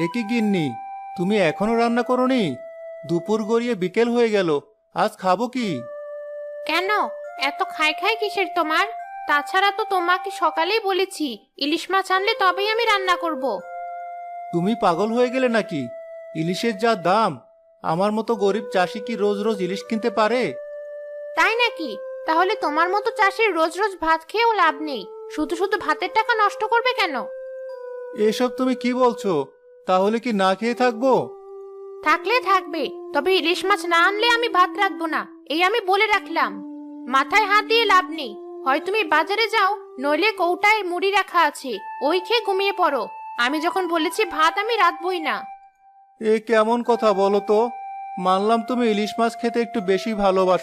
এ কি গিন্নি, তুমি এখনো রান্না করোনি? দুপুর গড়িয়ে বিকেল হয়ে গেল। আজ খাবো কি? কেন? এত খাই খাই কিসের তোমার? তাছাড়া তো তোমাকে সকালেই বলেছি ইলিশ মাছ আনলে তবেই আমি রান্না করব। তুমি পাগল হয়ে গেলে নাকি? ইলিশের যা দাম, আমার মতো গরিব চাষি কি রোজ রোজ ইলিশ কিনতে পারে? তাই নাকি? তাহলে তোমার মতো চাষির রোজ রোজ ভাত খেয়েও লাভ নেই। শুধু শুধু ভাতের টাকা নষ্ট করবে কেন? এসব তুমি কি বলছো? তাহলে কি না খেয়ে থাকবো? থাকলে থাকবে, তবে ইলিশ মাছ না আনলে আমি ভাত রাখবো না, এই আমি বলে রাখলাম। মাথায় হাত দিয়ে লাভ নেই। হয় তুমি বাজারে যাও, নইলে কৌটায় মুড়ি রাখা আছে, ওই খেয়ে ঘুমিয়ে পড়ো। আমি যখন বলেছি ভাত আমি রাঁধবই না। এ কেমন কথা বলো তো? মানলাম তুমি ইলিশ মাছ খেতে একটু বেশি ভালোবাসো।